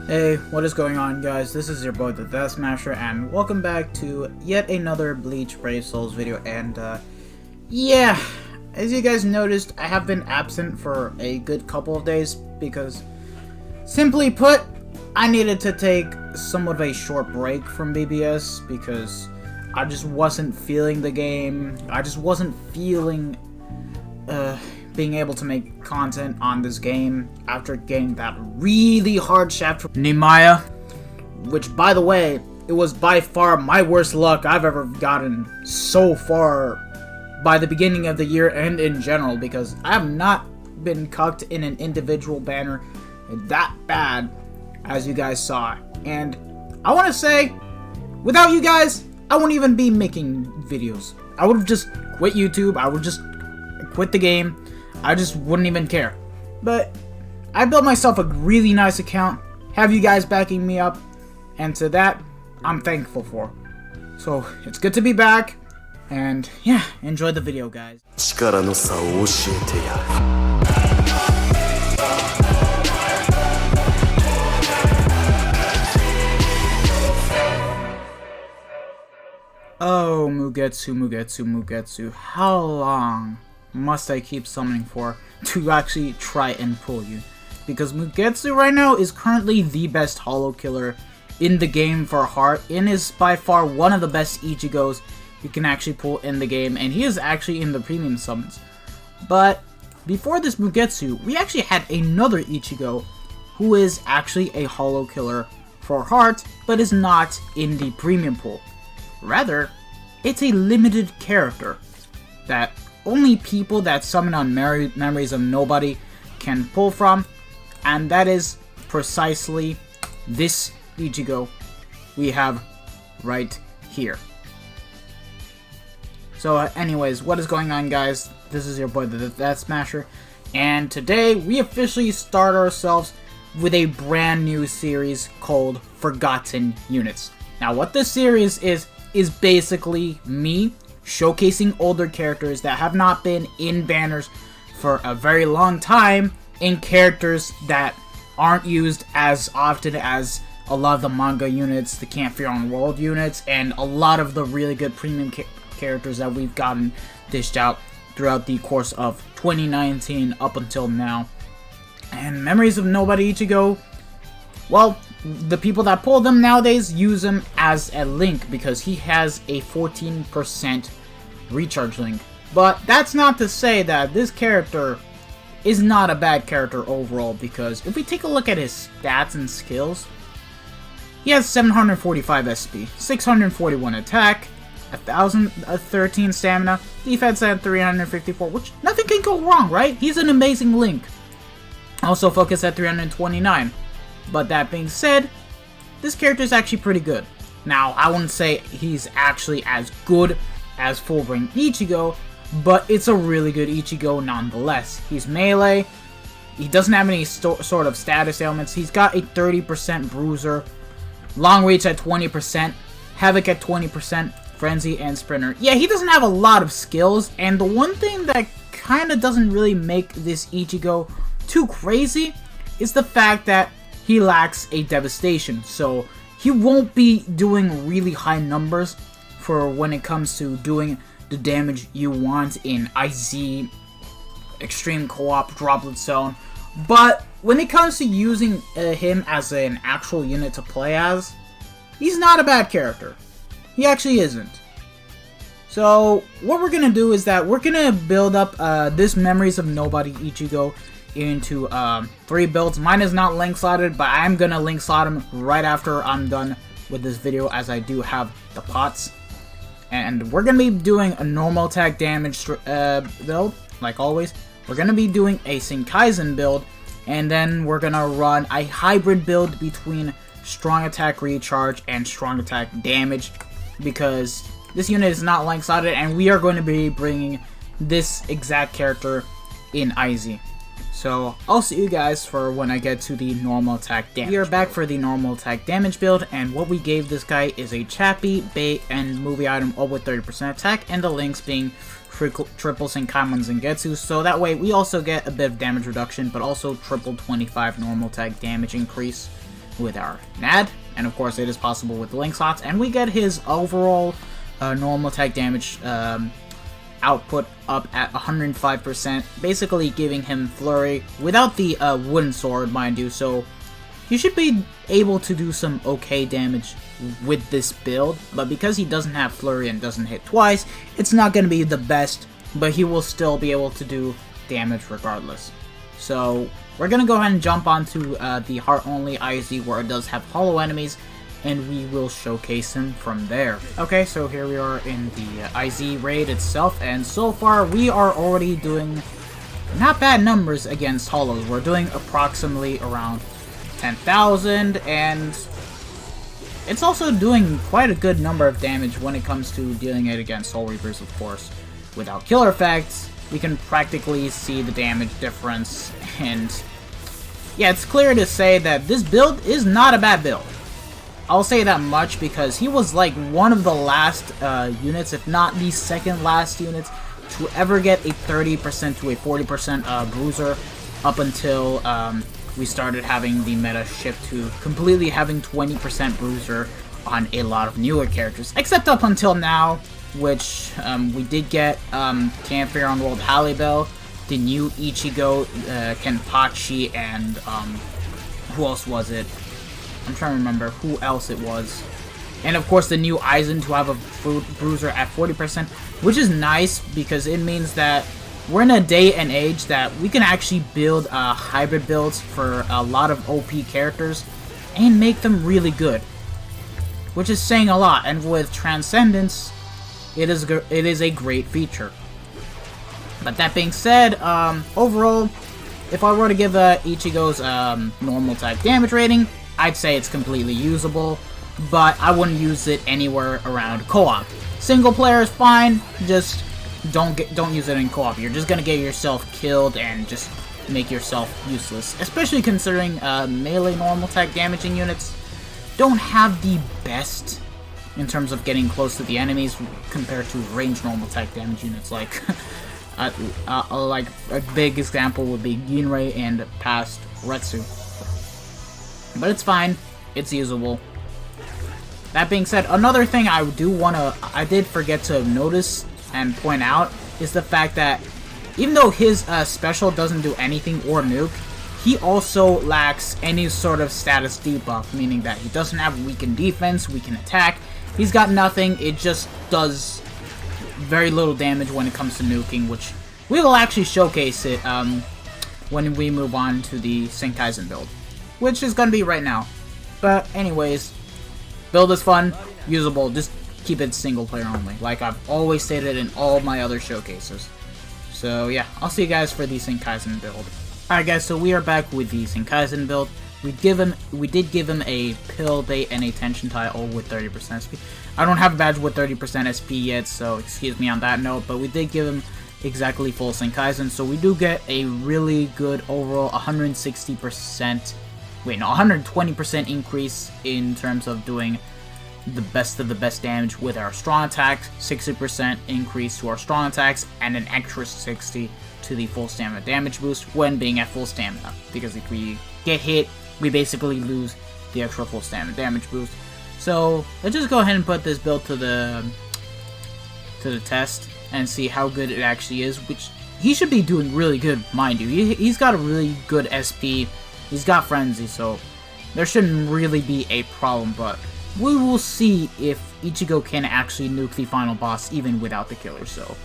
Hey, what is going on, guys? This is your boy the Death Smasher, and welcome back to yet another Bleach Brave Souls video. And yeah, as you guys noticed, I have been absent for a good couple of days because, simply put, I needed to take somewhat of a short break from BBS because I just wasn't feeling the game. I just wasn't feeling being able to make content on this game after getting that really hard shaft from Nimaya, which, by the way, it was by far my worst luck I've ever gotten so far by the beginning of the year and in general, because I have not been cucked in an individual banner that bad as you guys saw. And I want to say, without you guys, I wouldn't even be making videos. I would have just quit YouTube. I would just quit the game. I just wouldn't even care. But I built myself a really nice account, have you guys backing me up, and to that, I'm thankful for. So, it's good to be back, and yeah, enjoy the video, guys. Oh, Mugetsu, how long must I keep summoning for to actually try and pull you? Because Mugetsu right now is currently the best holo killer in the game for heart, and is by far one of the best Ichigos you can actually pull in the game, and he is actually in the premium summons. But before this Mugetsu, we actually had another Ichigo who is actually a holo killer for heart, but is not in the premium pool. Rather, it's a limited character that only people that summon on Memories of Nobody can pull from, and that is precisely this Ichigo we have right here. So anyways, what is going on, guys? This is your boy the Death Smasher, and today we officially start ourselves with a brand new series called Forgotten Units. Now what this series is basically me showcasing older characters that have not been in banners for a very long time, in characters that aren't used as often as a lot of the manga units, the Can't Fear on World units, and a lot of the really good premium characters that we've gotten dished out throughout the course of 2019 up until now. And Memories of Nobody Ichigo, well, the people that pull them nowadays use him as a link because he has a 14% recharge link. But that's not to say that this character is not a bad character overall, because if we take a look at his stats and skills, he has 745 SP, 641 attack, 1013 stamina, defense at 354, which nothing can go wrong, right? He's an amazing link. Also focus at 329. But that being said, this character is actually pretty good. Now, I wouldn't say he's actually as good as full-bring Ichigo, but it's a really good Ichigo nonetheless. He's melee, he doesn't have any sort of status ailments, he's got a 30% bruiser, long reach at 20%, havoc at 20%, frenzy, and sprinter. Yeah, he doesn't have a lot of skills, and the one thing that kind of doesn't really make this Ichigo too crazy is the fact that he lacks a devastation, so he won't be doing really high numbers for when it comes to doing the damage you want in IZ, Extreme Co-op, Droplet Zone. But when it comes to using him as an actual unit to play as, he's not a bad character. He actually isn't. So what we're going to do is that we're going to build up this Memories of Nobody Ichigo into 3 builds. Mine is not link slotted, but I'm gonna link slot them right after I'm done with this video, as I do have the pots. And we're gonna be doing a normal attack damage build, like always. We're gonna be doing a Senkaizen build, and then we're gonna run a hybrid build between strong attack recharge and strong attack damage, because this unit is not link slotted, and we are going to be bringing this exact character in IZ. So, I'll see you guys for when I get to the normal attack damage. We are back for the normal attack damage build, and what we gave this guy is a Chappie, bait, and movie item all with 30% attack, and the links being triple Senkaimon Zangetsu, so that way we also get a bit of damage reduction, but also triple 25 normal attack damage increase. with our NAD, and of course it is possible with the link slots, and we get his overall normal attack damage output up at 105%, basically giving him Flurry without the wooden sword, mind you, so you should be able to do some okay damage with this build, but because he doesn't have Flurry and doesn't hit twice, it's not going to be the best, but he will still be able to do damage regardless. So we're going to go ahead and jump onto the Heart Only IZ where it does have hollow enemies, and we will showcase him from there. Okay, so here we are in the IZ raid itself, and so far we are already doing not bad numbers against hollows. We're doing approximately around 10,000, and it's also doing quite a good number of damage when it comes to dealing it against Soul Reapers, of course. Without killer effects, we can practically see the damage difference, and yeah, it's clear to say that this build is not a bad build. I'll say that much because he was like one of the last units, if not the second last units, to ever get a 30% to a 40% bruiser up until we started having the meta shift to completely having 20% bruiser on a lot of newer characters, except up until now, which we did get Campfire on World Hallibel, the new Ichigo, Kenpachi, and who else was it? I'm trying to remember who else it was. And of course the new Aizen to have a bruiser at 40%, which is nice because it means that we're in a day and age that we can actually build hybrid builds for a lot of OP characters and make them really good, which is saying a lot. And with Transcendence, it is a great feature. But that being said, overall, if I were to give Ichigo's normal type damage rating, I'd say it's completely usable, but I wouldn't use it anywhere around co-op. Single player is fine, just don't use it in co-op. You're just gonna get yourself killed and just make yourself useless, especially considering melee normal type damaging units don't have the best in terms of getting close to the enemies compared to range normal type damage units. Like like a big example would be Ginrei and past Retsu. But it's fine, it's usable. That being said, another thing I did forget to notice and point out is the fact that even though his special doesn't do anything or nuke, he also lacks any sort of status debuff, meaning that he doesn't have weakened defense, weakened attack. He's got nothing, it just does very little damage when it comes to nuking, which we will actually showcase it when we move on to the Senkaizen build, which is going to be right now. But anyways, build is fun, usable, just keep it single player only, like I've always stated in all my other showcases. So yeah, I'll see you guys for the Senkaizen build. Alright guys, so we are back with the Senkaizen build. We did give him a pill bait and a tension tie, all with 30% SP. I don't have a badge with 30% SP yet, so excuse me on that note, but we did give him exactly full Senkaizen, so we do get a really good overall 120% increase in terms of doing the best of the best damage with our strong attacks, 60% increase to our strong attacks, and an extra 60 to the full stamina damage boost when being at full stamina, because if we get hit, we basically lose the extra full stamina damage boost. So let's just go ahead and put this build to the test and see how good it actually is, which he should be doing really good, mind you. He's got a really good SP, he's got Frenzy, so there shouldn't really be a problem, but we will see if Ichigo can actually nuke the final boss even without the killer. So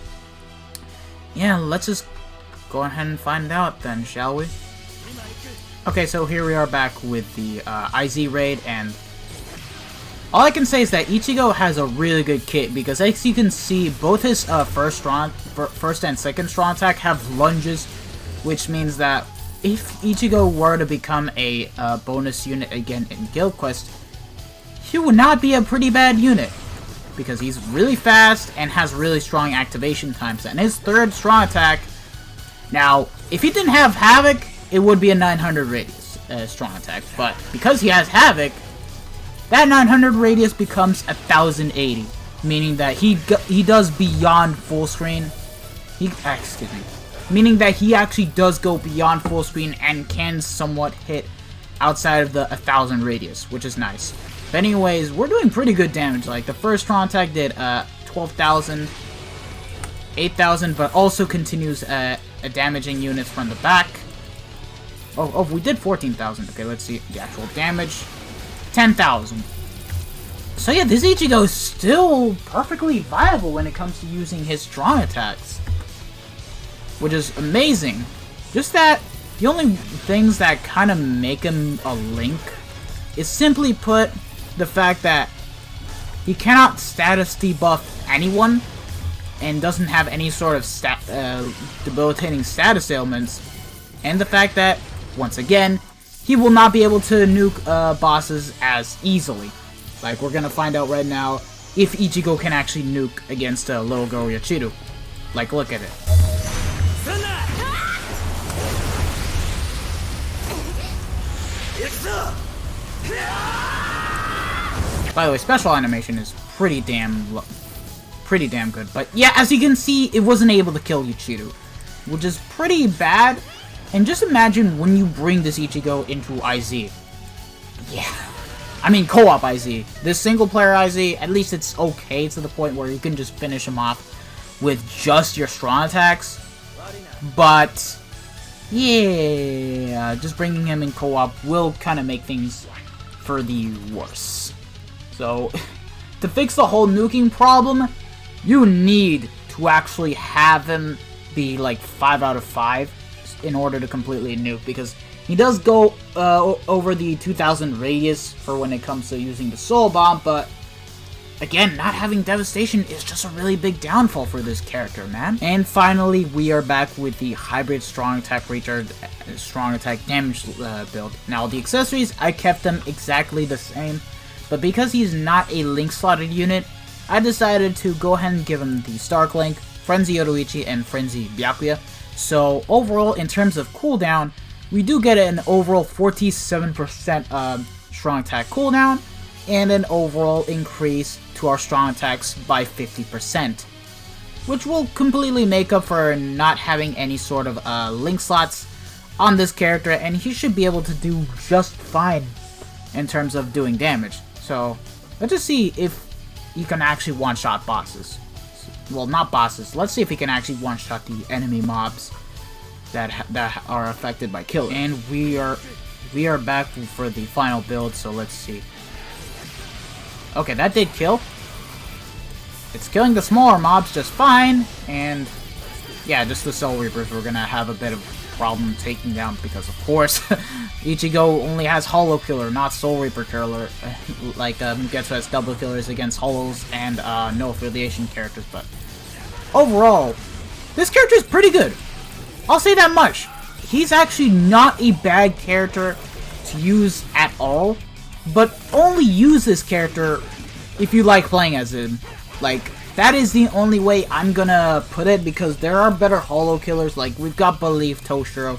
yeah, let's just go ahead and find out then, shall we? Okay, so here we are back with the IZ raid, and all I can say is that Ichigo has a really good kit, because as you can see, both his first and second strong attack have lunges, which means that if Ichigo were to become a bonus unit again in Guild Quest, he would not be a pretty bad unit, because he's really fast and has really strong activation times. And his third strong attack, now, if he didn't have Havoc, it would be a 900 radius strong attack, but because he has Havoc, that 900 radius becomes 1080, meaning that he does beyond full screen. Meaning that he actually does go beyond full screen and can somewhat hit outside of the 1,000 radius, which is nice. But anyways, we're doing pretty good damage. Like, the first strong attack did 12,000, 8,000, but also continues damaging units from the back. Oh, we did 14,000. Okay, let's see the actual damage. 10,000. So yeah, this Ichigo is still perfectly viable when it comes to using his strong attacks, which is amazing. Just that the only things that kind of make him a Link is simply put the fact that he cannot status debuff anyone and doesn't have any sort of debilitating status ailments, and the fact that, once again, he will not be able to nuke bosses as easily. Like, we're gonna find out right now if Ichigo can actually nuke against little girl Yachiru. Like, look at it. By the way, special animation is pretty damn good. But yeah, as you can see, it wasn't able to kill Yachiru, which is pretty bad. And just imagine when you bring this Ichigo into IZ. Yeah. I mean, co-op IZ. This single-player IZ, at least it's okay to the point where you can just finish him off with just your strong attacks. But, yeah, just bringing him in co-op will kind of make things for the worse. So, to fix the whole nuking problem, you need to actually have him be like 5 out of 5 in order to completely nuke, because he does go over the 2,000 radius for when it comes to using the Soul Bomb, but again, not having Devastation is just a really big downfall for this character, man. And finally, we are back with the hybrid strong attack recharge, strong attack damage build. Now, the accessories, I kept them exactly the same, but because he's not a Link slotted unit, I decided to go ahead and give him the Stark Link, Frenzy Yoruichi, and Frenzy Byakuya. So overall, in terms of cooldown, we do get an overall 47% strong attack cooldown, and an overall increase to our strong attacks by 50%, which will completely make up for not having any sort of link slots on this character, and he should be able to do just fine in terms of doing damage. So let's just see if he can actually one-shot bosses. Well, not bosses. Let's see if he can actually one-shot the enemy mobs that are affected by killing. And we are back for the final build, so let's see. Okay, that did kill. It's killing the smaller mobs just fine, and yeah, just the Soul Reapers we're gonna have a bit of problem taking down, because of course Ichigo only has Hollow Killer, not Soul Reaper Killer, like Mugetsu has double killers against Hollows and no affiliation characters. But overall, this character is pretty good. I'll say that much. He's actually not a bad character to use at all, but only use this character if you like playing as him. Like, that is the only way I'm gonna put it, because there are better Hollow Killers. Like, we've got Belief Toshiro,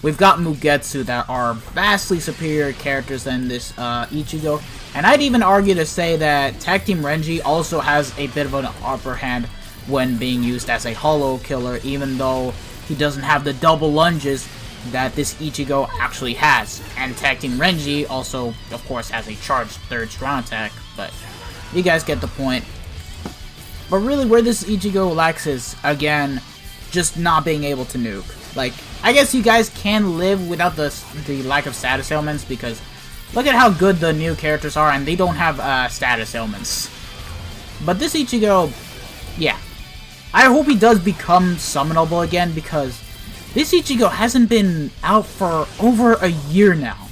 we've got Mugetsu, that are vastly superior characters than this Ichigo. And I'd even argue to say that Tag Team Renji also has a bit of an upper hand when being used as a Hollow Killer, even though he doesn't have the double lunges that this Ichigo actually has. And Tag Team Renji also, of course, has a charged third strong attack, but you guys get the point. But really, where this Ichigo lacks is, again, just not being able to nuke. Like, I guess you guys can live without the lack of status ailments, because look at how good the new characters are, and they don't have status ailments. But this Ichigo, yeah. I hope he does become summonable again, because this Ichigo hasn't been out for over a year now.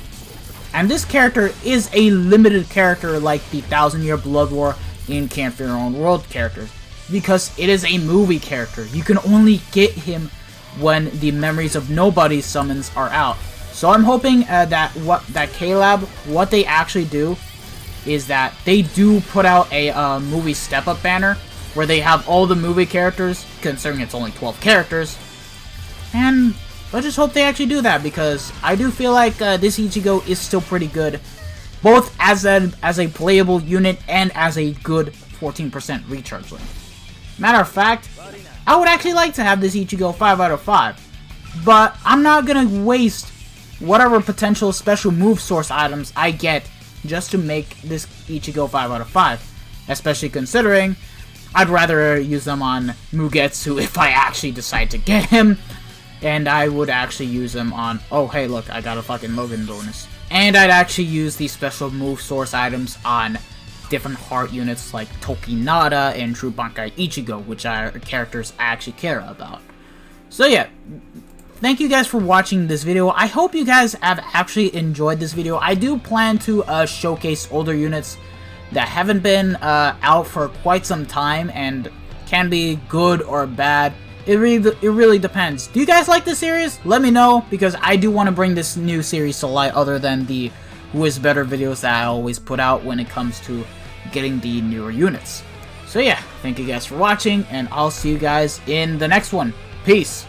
And this character is a limited character like the 1,000-Year Blood War in Camp for Your Own World characters, because it is a movie character. You can only get him when the Memories of Nobody summons are out. So I'm hoping that K-Lab, what they actually do is that they do put out a movie step-up banner where they have all the movie characters, considering it's only 12 characters. And let's just hope they actually do that, because I do feel like this Ichigo is still pretty good, both as a playable unit and as a good 14% recharge link. Matter of fact, I would actually like to have this Ichigo 5 out of 5, but I'm not gonna waste whatever potential special move source items I get just to make this Ichigo 5 out of 5. Especially considering I'd rather use them on Mugetsu if I actually decide to get him. And I would actually use them on... Oh, hey, look, I got a fucking Logan bonus. And I'd actually use these special move source items on different heart units like Tokinada and True Bankai Ichigo, which are characters I actually care about. So yeah, thank you guys for watching this video. I hope you guys have actually enjoyed this video. I do plan to showcase older units that haven't been out for quite some time and can be good or bad. It really depends. Do you guys like this series? Let me know, because I do want to bring this new series to light other than the Who Is Better videos that I always put out when it comes to getting the newer units. So yeah, thank you guys for watching, and I'll see you guys in the next one. Peace!